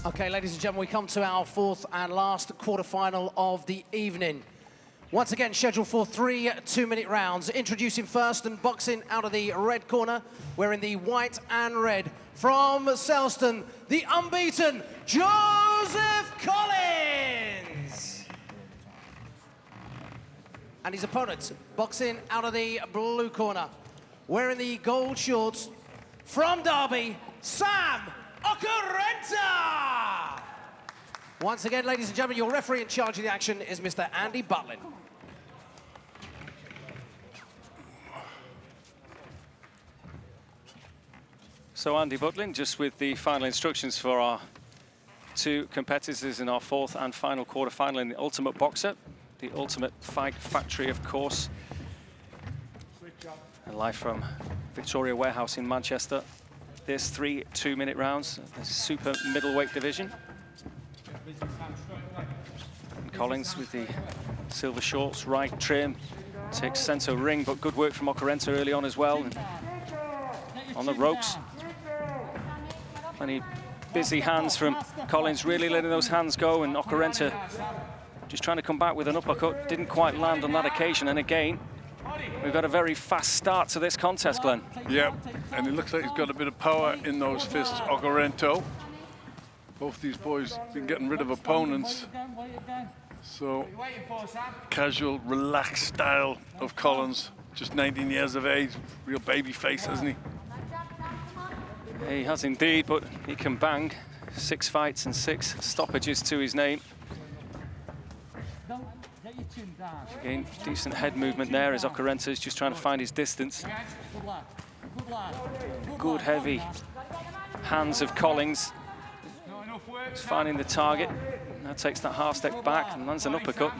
Okay, ladies and gentlemen, we come to our fourth and last quarter-final of the evening. Once again, scheduled for 3 two-minute rounds. Introducing first and boxing out of the red corner, wearing the white and red. From Selston, the unbeaten Joseph Collings. And his opponent, boxing out of the blue corner, wearing the gold shorts. From Derby, Sam Okerenta! Once again, ladies and gentlemen, your referee in charge of the action is Mr. Andy Butlin. So Andy Butlin, just with the final instructions for our two competitors in our fourth and final quarter-final in the Ultimate Boxer, the Ultimate Fight Factory, of course. And live from Victoria Warehouse in Manchester. There's 3 two-minute rounds, the super middleweight division. And Collings with the silver shorts, right trim, takes centre ring, but good work from Okerenta early on as well. And on the ropes. Many busy hands from Collings, really letting those hands go, and Okerenta just trying to come back with an uppercut. Didn't quite land on that occasion, and again, we've got a very fast start to this contest, Glenn. Yeah, and it looks like he's got a bit of power in those fists, Okerenta. Both these boys been getting rid of opponents. So, casual, relaxed style of Collins. Just 19 years of age, real baby face, hasn't he? He has indeed, but he can bang. 6 fights and 6 stoppages to his name. Again, decent head movement there as Okerenta's just trying to find his distance. Good heavy hands of Collings. He's finding the target. Now takes that half step back and lands an uppercut.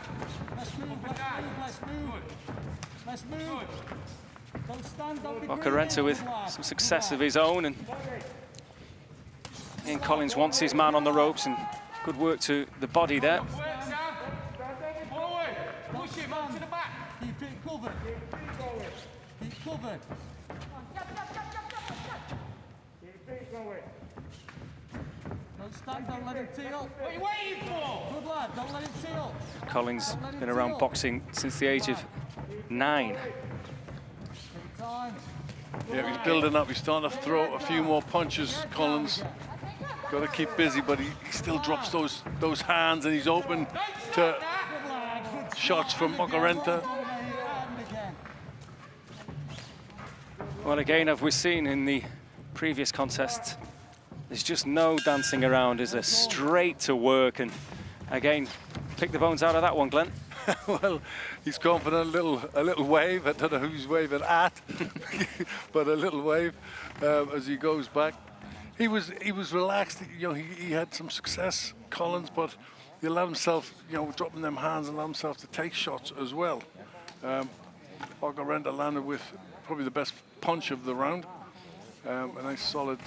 Okerenta with some success of his own, and Collins wants his man on the ropes, and good work to the body there. Don't let him tee-up. What are you waiting for? Good lad, don't let him tee-up. Collings been around boxing since the age of 9. Yeah, he's building up. He's starting to throw a few more punches, Collins. Got to keep busy, but he still drops those hands, and he's open to shots from Okerenta. Well, again, as we've seen in the previous contest, there's just no dancing around. There's a straight to work, and again, pick the bones out of that one, Glenn. Well, he's confident, a little wave. I don't know who he's waving at, but a little wave as he goes back. He was relaxed. You know, he had some success, Collins, but he allowed himself, you know, dropping them hands, and allowed himself to take shots as well. Okerenta landed with probably the best punch of the round. A nice solid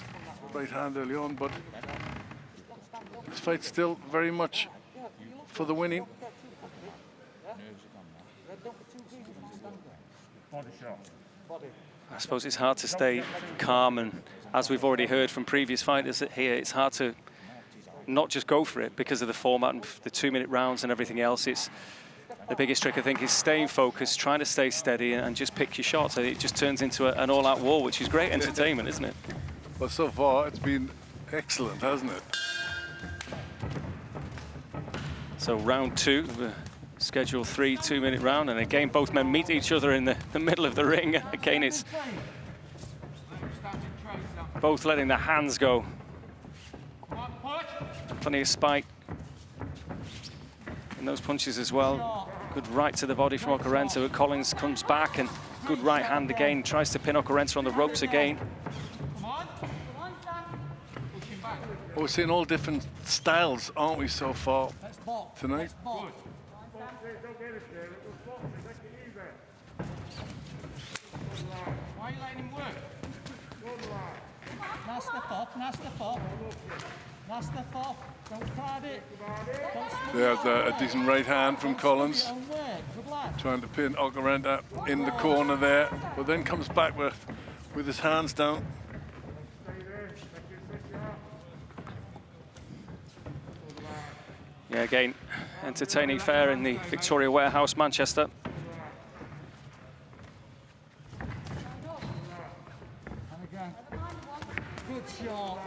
right hand early on, but this fight's still very much for the winning. I suppose it's hard to stay calm, and as we've already heard from previous fighters here, it's hard to not just go for it because of the format and the 2-minute rounds and everything else. It's the biggest trick, I think, is staying focused, trying to stay steady, and just pick your shots. It just turns into an all-out war, which is great entertainment, isn't it? Well, so far it's been excellent, hasn't it? So round 2, schedule 3 2-minute round, and again both men meet each other in the middle of the ring, and again it's both letting the hands go. Plenty of spike in those punches as well. Good right to the body from Okerenta, but Collings comes back, and good right hand again, tries to pin Okerenta on the ropes again. Well, we're seeing all different styles, aren't we, so far tonight? Why are you letting him work? Now step up, now step up. Now step up, don't crowd it. There's a decent right hand from Collins. Trying to pin Okerenta in the corner there, but then comes back with his hands down. Yeah, again, entertaining fair in the Victoria Warehouse, Manchester. And again. Good shot.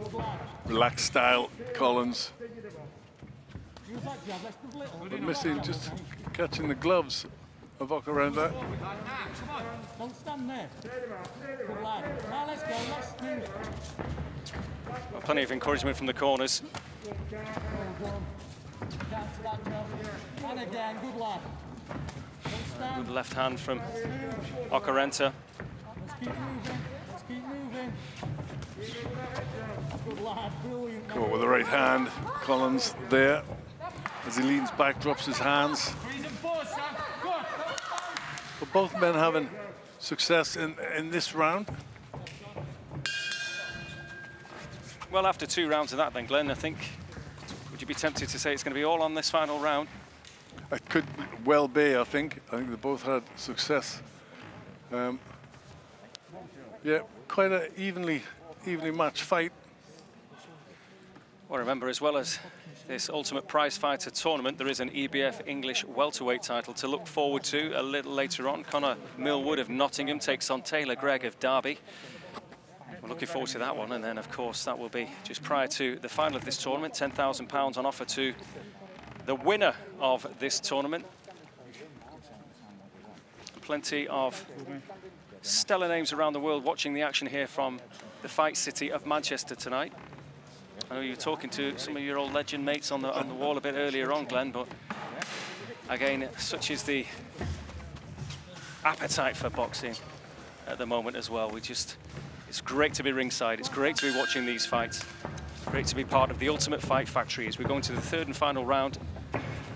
Good lad. Relaxed style, Collins. Use that jab, let's do little. But missing, just catching the gloves of Okerenta. Don't stand there. Good lad. Now let's go, let's do. Well, plenty of encouragement from the corners. Well done. Down to that jab. And again, good lad. Don't stand. Good left hand from Okerenta. Let's keep moving. Let's keep moving. Good lad, brilliant. Caught with the right hand, Collins there. As he leans back, drops his hands. But both men having success in this round. Well, after 2 rounds of that then, Glenn, I think, would you be tempted to say it's going to be all on this final round? It could well be, I think. I think they both had success. Yeah, quite an evenly matched fight. Well, remember, as well as this Ultimate Prize Fighter tournament, there is an EBF English welterweight title to look forward to a little later on. Connor Millwood of Nottingham takes on Taylor Gregg of Derby. We're looking forward to that one, and then, of course, that will be just prior to the final of this tournament. £10,000 on offer to the winner of this tournament. Plenty of stellar names around the world watching the action here from the fight city of Manchester tonight. I know you were talking to some of your old legend mates on the wall a bit earlier on, Glenn, but again, such is the appetite for boxing at the moment as well. It's great to be ringside. It's great to be watching these fights. Great to be part of the Ultimate Fight Factory as we go into the 3rd and final round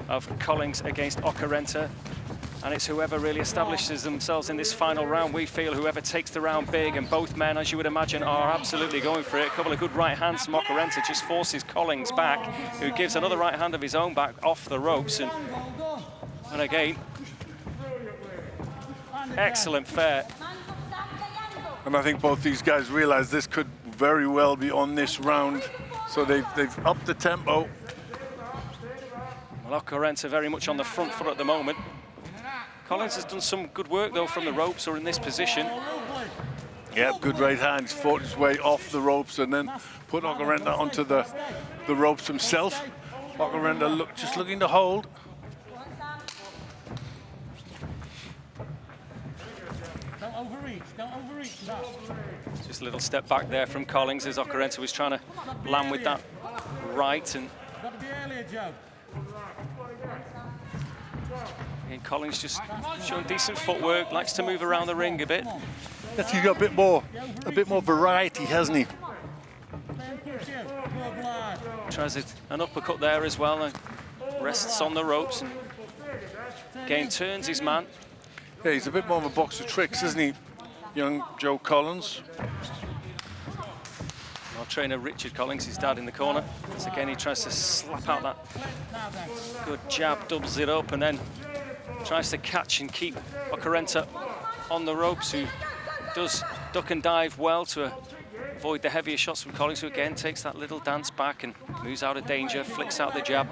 of Collings against Okerenta. And it's whoever really establishes themselves in this final round. We feel whoever takes the round big, and both men, as you would imagine, are absolutely going for it. A couple of good right hands from Okerenta just forces Collings back, who gives another right hand of his own back off the ropes. And again, excellent fair. And I think both these guys realize this could very well be on this round. So they've upped the tempo. Well, Okerenta very much on the front foot at the moment. Collins has done some good work, though, from the ropes or in this position. Yeah, good right hand. He's fought his way off the ropes and then put Okerenta onto the ropes himself. Okerenta just looking to hold. Don't overreach, that. Just a little step back there from Collings as Okerenta was trying to land with that right. And Got to be earlier, Joe. and Collings just showing decent footwork, likes to move around the ring a bit. Yes, he's got a bit more variety, hasn't he? Tries an uppercut there as well, and rests on the ropes. Again, turns his man. Yeah, he's a bit more of a box of tricks, isn't he, young Joe Collins? Our trainer Richard Collings, his dad, in the corner. So again, he tries to slap out that good jab, doubles it up, and then tries to catch and keep Okerenta on the ropes, who does duck and dive well to avoid the heavier shots from Collings, who again takes that little dance back and moves out of danger, flicks out the jab.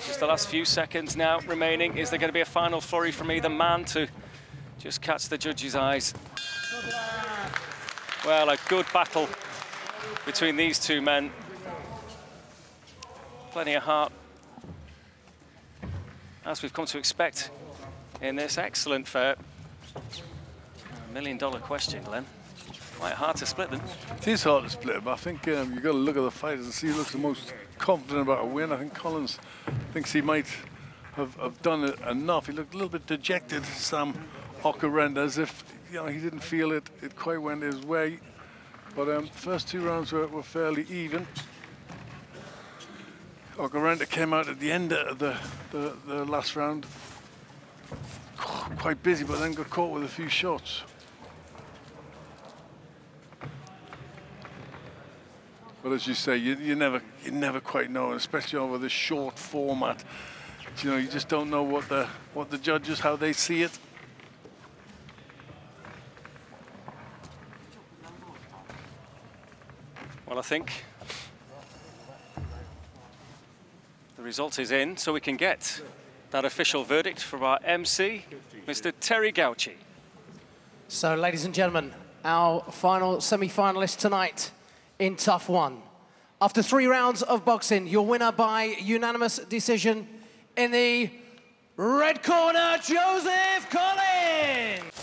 Just the last few seconds now remaining. Is there going to be a final flurry from either man to just catch the judge's eyes? Well, a good battle between these two men. Plenty of heart, as we've come to expect in this excellent fair. $1 million question, Glenn. Quite hard to split them. It is hard to split them. I think you've got to look at the fighters and see who looks the most confident about a win. I think Collins thinks he might have done it enough. He looked a little bit dejected, Sam Okerenta, as if he didn't feel it quite went his way. But the first 2 rounds were fairly even. Okerenta came out at the end of the last round quite busy, but then got caught with a few shots. But as you say, you never quite know, especially over this short format. You just don't know what the judges, how they see it. Well, I think the result is in, so we can get that official verdict from our MC, Mr. Terry Gauci. So, ladies and gentlemen, our final semi-finalist tonight in TUFF 1. After 3 rounds of boxing, your winner by unanimous decision in the red corner, Joseph Collings.